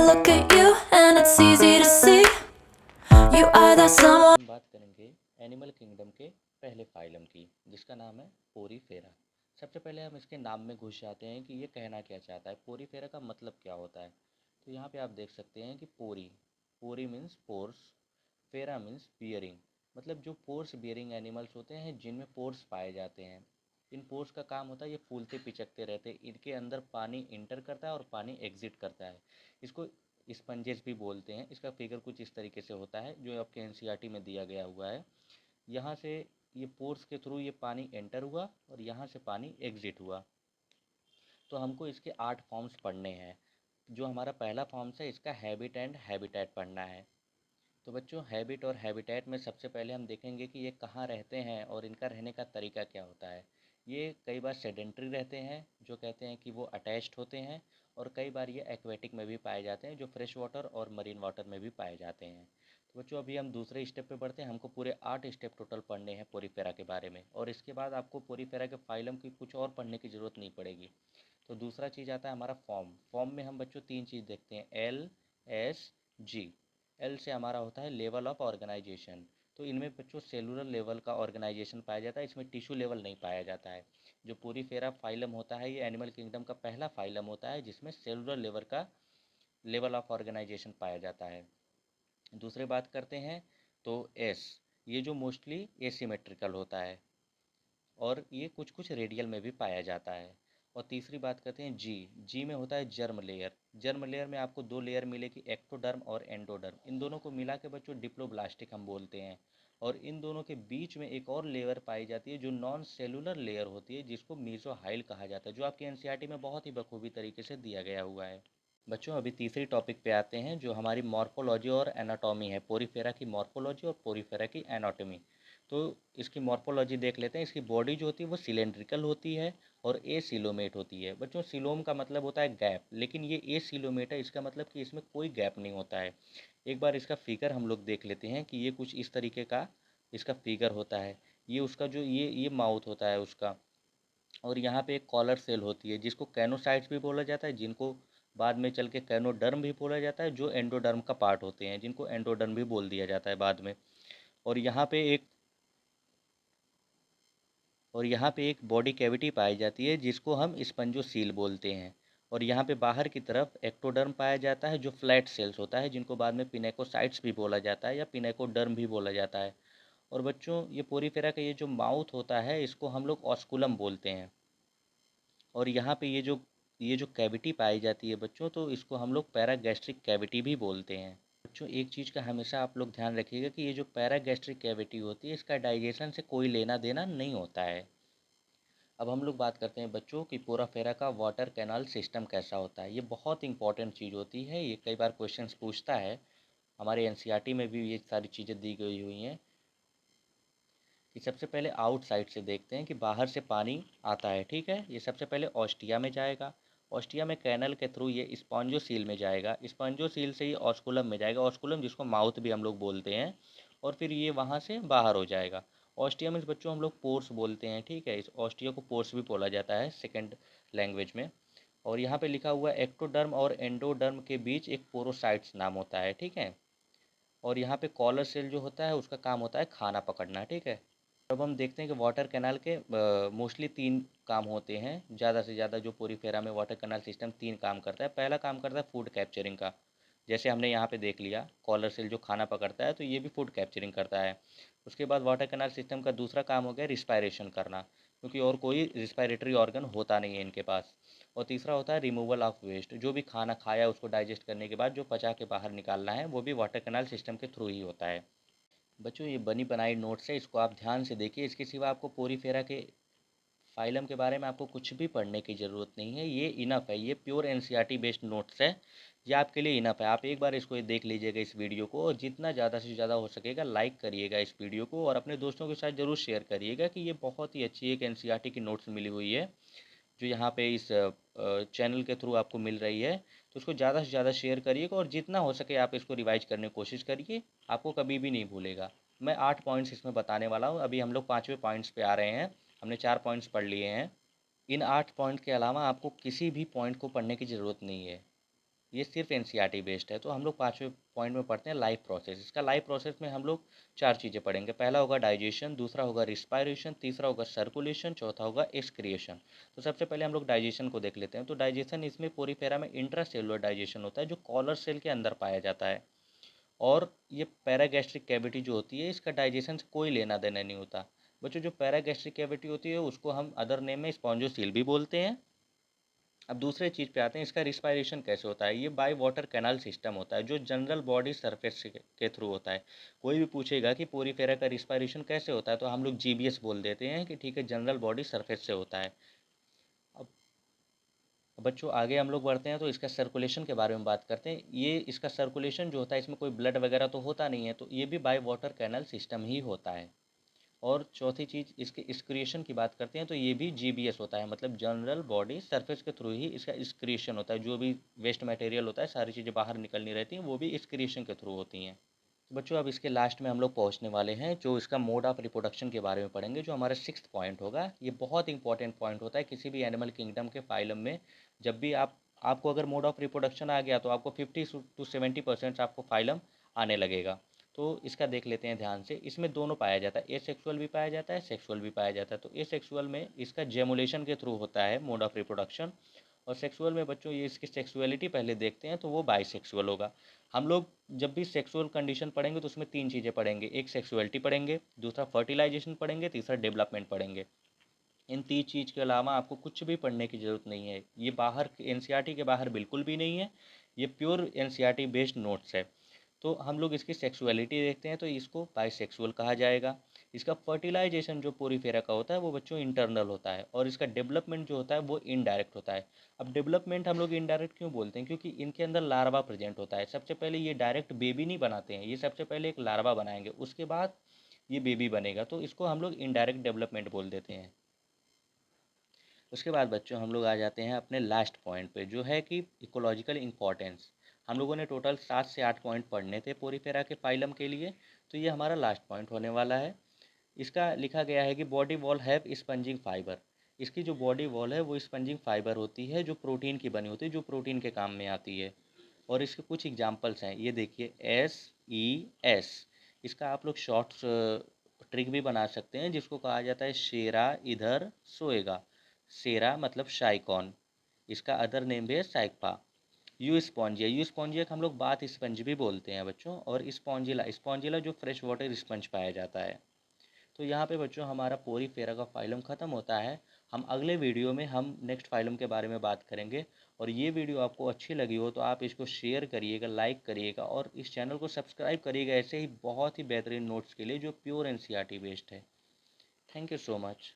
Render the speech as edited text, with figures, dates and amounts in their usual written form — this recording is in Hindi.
look at you and it's easy to see you are that someone. हम बात करेंगे एनिमल किंगडम के पहले फाइलम की, जिसका नाम है पोरीफेरा। सबसे पहले हम इसके नाम में घुस जाते हैं कि ये कहना क्या चाहता है, पोरीफेरा का मतलब क्या होता है। तो यहाँ पे आप देख सकते हैं कि पोरी, पोरी मीन्स पोर्स, फेरा मीन्स बियरिंग, मतलब जो पोर्स बियरिंग एनिमल्स होते हैं जिनमें पोर्स पाए जाते हैं। इन पोर्स का काम होता है ये फूलते पिचकते रहते हैं, इनके अंदर पानी इंटर करता है और पानी एग्जिट करता है। इसको स्पंजेस भी बोलते हैं। इसका फिगर कुछ इस तरीके से होता है जो आपके एनसीईआरटी में दिया गया हुआ है। यहाँ से ये पोर्स के थ्रू ये पानी एंटर हुआ और यहाँ से पानी एग्जिट हुआ। तो हमको इसके 8 फॉर्म्स पढ़ने हैं। जो हमारा पहला फॉर्म्स है इसका हैबिट एंड हैबिटेट पढ़ना है। तो बच्चों, हैबिट और हैबिटेट में सबसे पहले हम देखेंगे कि ये कहाँ रहते हैं और इनका रहने का तरीका क्या होता है। ये कई बार सेडेंट्री रहते हैं, जो कहते हैं कि वो अटैच्ड होते हैं, और कई बार ये एक्वेटिक में भी पाए जाते हैं, जो फ्रेश वाटर और मरीन वाटर में भी पाए जाते हैं। तो बच्चों, अभी हम दूसरे स्टेप पे बढ़ते हैं। हमको पूरे 8 स्टेप टोटल पढ़ने हैं पोरीफेरा के बारे में, और इसके बाद आपको पोरीफेरा के फाइलम की कुछ और पढ़ने की ज़रूरत नहीं पड़ेगी। तो दूसरा चीज़ आता है हमारा फॉर्म। फॉर्म में हम बच्चों 3 चीज़ देखते हैं, एल, एस, जी। एल से हमारा होता है लेवल ऑफ ऑर्गेनाइजेशन। तो इनमें बच्चों सेलुलर लेवल का ऑर्गेनाइजेशन पाया जाता है, इसमें टिश्यू लेवल नहीं पाया जाता है। जो पोरीफेरा फाइलम होता है ये एनिमल किंगडम का पहला फाइलम होता है जिसमें सेलुलर लेवल का लेवल ऑफ ऑर्गेनाइजेशन पाया जाता है। दूसरे बात करते हैं तो एस, ये जो मोस्टली एसिमेट्रिकल होता है और ये कुछ कुछ रेडियल में भी पाया जाता है। और तीसरी बात करते हैं जी। जी में होता है जर्म लेयर। जर्म लेयर में आपको 2 लेयर मिलेगी, एक्टोडर्म और एंडोडर्म। इन दोनों को मिला के बच्चों डिप्लोब्लास्टिक हम बोलते हैं। और इन दोनों के बीच में एक और लेयर पाई जाती है जो नॉन सेलुलर लेयर होती है, जिसको मीसोहाइल कहा जाता है, जो आपकी एनसीईआरटी में बहुत ही बखूबी तरीके से दिया गया हुआ है। बच्चों, अभी तीसरी टॉपिक पे आते हैं जो हमारी मॉर्फोलॉजी और एनाटॉमी है। पोरीफेरा की मॉर्फोलॉजी और पोरीफेरा की एनाटॉमी। तो इसकी मॉर्फोलॉजी देख लेते हैं। इसकी बॉडी जो होती है वो सिलेंड्रिकल होती है और एसिलोमेट होती है। बच्चों, सिलोम का मतलब होता है गैप, लेकिन ये एसिलोमेट है, इसका मतलब कि इसमें कोई गैप नहीं होता है। एक बार इसका फिगर हम लोग देख लेते हैं कि ये कुछ इस तरीके का इसका फिगर होता है। ये उसका जो ये माउथ होता है उसका, और यहाँ पे एक कॉलर सेल होती है जिसको कैनोसाइट्स भी बोला जाता है, जिनको बाद में चल के कैनोडर्म भी बोला जाता है, जो एंडोडर्म का पार्ट होते हैं, जिनको एंडोडर्म भी बोल दिया जाता है बाद में। और यहाँ पे एक बॉडी कैविटी पाई जाती है जिसको हम स्पंजोसील बोलते हैं। और यहाँ पे बाहर की तरफ एक्टोडर्म पाया जाता है जो फ्लैट सेल्स होता है, जिनको बाद में पिनेकोसाइट्स भी बोला जाता है या पिनेकोडर्म भी बोला जाता है। और बच्चों, ये पोरीफेरा का ये जो माउथ होता है इसको हम लोग ऑस्कुलम बोलते हैं। और यहाँ पे ये जो कैविटी पाई जाती है बच्चों, तो इसको हम लोग पैरागैस्ट्रिक कैविटी भी बोलते हैं। बच्चों, एक चीज़ का हमेशा आप लोग ध्यान रखिएगा कि ये जो पैरागैस्ट्रिक कैविटी होती है इसका डाइजेशन से कोई लेना देना नहीं होता है। अब हम लोग बात करते हैं बच्चों कि पोराफेरा का वाटर कैनाल सिस्टम कैसा होता है। ये बहुत इंपॉर्टेंट चीज़ होती है, ये कई बार क्वेश्चंस पूछता है। हमारे एनसीईआरटी में भी ये सारी चीज़ें दी गई हुई हैं कि सबसे पहले आउटसाइड से देखते हैं कि बाहर से पानी आता है। ठीक है, ये सबसे पहले ऑस्टिया में जाएगा। ऑस्टिया में कैनल के थ्रू ये स्पॉन्जोसील में जाएगा। स्पॉन्जोसील से ये ऑस्कुलम में जाएगा, ऑस्कुलम जिसको माउथ भी हम लोग बोलते हैं। और फिर ये वहाँ से बाहर हो जाएगा। ऑस्टिया में बच्चों हम लोग पोर्स बोलते हैं। ठीक है, इस ऑस्टिया को पोर्स भी बोला जाता है सेकेंड लैंग्वेज में। और यहाँ पे लिखा हुआ है एक्टोडर्म और एंडोडर्म के बीच एक पोरोसाइट्स नाम होता है। ठीक है, और यहाँ पे कॉलर सेल जो होता है उसका काम होता है खाना पकड़ना। ठीक है, अब हम देखते हैं कि वाटर कैनाल के मोस्टली 3 काम होते हैं। ज़्यादा से ज़्यादा जो पोरीफेरा में वाटर कैनाल सिस्टम 3 काम करता है। पहला काम करता है फूड कैप्चरिंग का, जैसे हमने यहाँ पे देख लिया कॉलर सेल जो खाना पकड़ता है, तो ये भी फूड कैप्चरिंग करता है। उसके बाद वाटर कैनाल सिस्टम का दूसरा काम हो गया रिस्पायरेशन करना, क्योंकि और कोई रिस्पायरेटरी ऑर्गन होता नहीं है इनके पास। और तीसरा होता है रिमूवल ऑफ वेस्ट, जो भी खाना खाया उसको डाइजेस्ट करने के बाद जो पचा के बाहर निकालना है वो भी वाटर कैनाल सिस्टम के थ्रू ही होता है। बच्चों, ये बनी बनाई नोट्स है, इसको आप ध्यान से देखिए। इसके सिवा आपको पोरीफेरा के फाइलम के बारे में आपको कुछ भी पढ़ने की ज़रूरत नहीं है। ये इनफ है, ये प्योर एनसीईआरटी बेस्ड नोट्स है। ये आपके लिए इनफ है। आप एक बार इसको देख लीजिएगा इस वीडियो को, और जितना ज़्यादा से ज़्यादा हो सकेगा लाइक करिएगा इस वीडियो को, और अपने दोस्तों के साथ ज़रूर शेयर करिएगा कि ये बहुत ही अच्छी एक एनसीईआरटी की नोट्स मिली हुई है जो यहाँ पे इस चैनल के थ्रू आपको मिल रही है। तो उसको ज़्यादा से ज़्यादा शेयर करिएगा, और जितना हो सके आप इसको रिवाइज करने की कोशिश करिए, आपको कभी भी नहीं भूलेगा। मैं 8 पॉइंट्स इसमें बताने वाला हूँ। अभी हम लोग 5वें पॉइंट्स पे आ रहे हैं। हमने 4 पॉइंट्स पढ़ लिए हैं। इन 8 पॉइंट के अलावा आपको किसी भी पॉइंट को पढ़ने की ज़रूरत नहीं है। ये सिर्फ एनसीईआरटी बेस्ड है। तो हम लोग 5वें पॉइंट में पढ़ते हैं लाइफ प्रोसेस। इसका लाइफ प्रोसेस में हम लोग 4 चीज़ें पढ़ेंगे। पहला होगा डाइजेशन, दूसरा होगा रिस्पायरेशन, तीसरा होगा सर्कुलेशन, चौथा होगा एक्सक्रिएशन। तो सबसे पहले हम लोग डाइजेशन को देख लेते हैं। तो डाइजेशन इसमें पोरीफेरा में इंट्रासेलुलर डाइजेशन होता है, जो कॉलर सेल के अंदर पाया जाता है। और ये पैरागैस्ट्रिक कैविटी जो होती है, इसका डाइजेशन से कोई लेना देना नहीं होता। बच्चों, जो पैरागैस्ट्रिक कैविटी होती है उसको हम अदर नेम में स्पॉन्जोसील भी बोलते हैं। अब दूसरे चीज़ पे आते हैं, इसका रिस्पायरेशन कैसे होता है। ये बाय वाटर कैनाल सिस्टम होता है, जो जनरल बॉडी सरफेस के थ्रू होता है। कोई भी पूछेगा कि पोरीफेरा का रिस्पायरेशन कैसे होता है, तो हम लोग जीबीएस बोल देते हैं कि ठीक है, जनरल बॉडी सरफेस से होता है। अब बच्चों आगे हम लोग बढ़ते हैं, तो इसका सर्कुलेशन के बारे में बात करते हैं। ये इसका सर्कुलेशन जो होता है, इसमें कोई ब्लड वगैरह तो होता नहीं है, तो ये भी बाय वाटर कैनल सिस्टम ही होता है। और चौथी चीज़, इसके एक्सक्रिएशन की बात करते हैं, तो ये भी जीबीएस होता है, मतलब जनरल बॉडी सरफेस के थ्रू ही इसका एक्सक्रिएशन होता है। जो भी वेस्ट मटेरियल होता है, सारी चीज़ें बाहर निकलनी रहती हैं, वो भी एक्सक्रिएशन के थ्रू होती हैं। तो बच्चों, अब इसके लास्ट में हम लोग पहुंचने वाले हैं, जो इसका मोड ऑफ रिप्रोडक्शन के बारे में पढ़ेंगे, जो हमारा 6th पॉइंट होगा। ये बहुत इंपॉर्टेंट पॉइंट होता है किसी भी एनिमल किंगडम के फाइलम में। जब भी आपको अगर मोड ऑफ रिप्रोडक्शन आ गया, तो आपको 50 to 70% आपको फाइलम आने लगेगा। तो इसका देख लेते हैं ध्यान से। इसमें दोनों पाया जाता है, एसेक्सुअल भी पाया जाता है, सेक्सुअल भी पाया जाता है। तो एसेक्सुअल में इसका जेमुलेशन के थ्रू होता है मोड ऑफ रिप्रोडक्शन। और सेक्सुअल में बच्चों, ये इसकी सेक्सुअलिटी पहले देखते हैं, तो वो बाइसेक्सुअल होगा। हम लोग जब भी सेक्सुअल कंडीशन पढ़ेंगे, तो उसमें 3 चीज़ें पढ़ेंगे। एक सेक्सुअलिटी पढ़ेंगे, दूसरा फर्टिलाइजेशन पढ़ेंगे, तीसरा डेवलपमेंट पढ़ेंगे। इन 3 चीज़ के अलावा आपको कुछ भी पढ़ने की ज़रूरत नहीं है। ये बाहर एनसीईआरटी के बाहर बिल्कुल भी नहीं है। ये प्योर एनसीईआरटी बेस्ड नोट्स है। तो हम लोग इसकी सेक्सुअलिटी देखते हैं, तो इसको बाइसेक्सुअल कहा जाएगा। इसका फर्टिलाइजेशन जो पोरीफेरा का होता है, वो बच्चों इंटरनल होता है। और इसका डेवलपमेंट जो होता है, वो इनडायरेक्ट होता है। अब डेवलपमेंट हम लोग इनडायरेक्ट क्यों बोलते हैं, क्योंकि इनके अंदर लार्वा प्रेजेंट होता है। सबसे पहले ये डायरेक्ट बेबी नहीं बनाते हैं, ये सबसे पहले एक लार्वा बनाएंगे, उसके बाद ये बेबी बनेगा। तो इसको हम लोग इनडायरेक्ट डेवलपमेंट बोल देते हैं। उसके बाद बच्चों हम लोग आ जाते हैं अपने लास्ट पॉइंट पे, जो है कि इकोलॉजिकल इंपॉर्टेंस। हम लोगों ने टोटल 7 से 8 पॉइंट पढ़ने थे पोरीफेरा के फाइलम के लिए। तो ये हमारा लास्ट पॉइंट होने वाला है। इसका लिखा गया है कि body wall have spongin fibre. इसकी जो बॉडी वॉल है, वो स्पंजिंग फाइबर होती है, जो प्रोटीन की बनी होती है, जो प्रोटीन के काम में आती है। और इसके कुछ एग्जाम्पल्स हैं, ये देखिए, SES। इसका आप लोग शॉर्ट्स ट्रिक भी बना सकते हैं, जिसको कहा जाता है शेरा इधर सोएगा। शेरा मतलब शाइकॉन, इसका अदर नेम भी है साइक्पा। यू स्पॉन्जिया, यू स्पॉन्जिया का हम लोग बाथ स्पंज भी बोलते हैं बच्चों। और स्पॉन्जिला, स्पॉन्जिला जो फ्रेश वाटर स्पंज पाया जाता है। तो यहाँ पे बच्चों हमारा पोरीफेरा का फाइलम ख़त्म होता है। हम अगले वीडियो में हम नेक्स्ट फाइलम के बारे में बात करेंगे। और ये वीडियो आपको अच्छी लगी हो, तो आप इसको शेयर करिएगा, लाइक करिएगा, और इस चैनल को सब्सक्राइब करिएगा, ऐसे ही बहुत ही बेहतरीन नोट्स के लिए, जो प्योर एनसीईआरटी बेस्ड है। Thank you so much.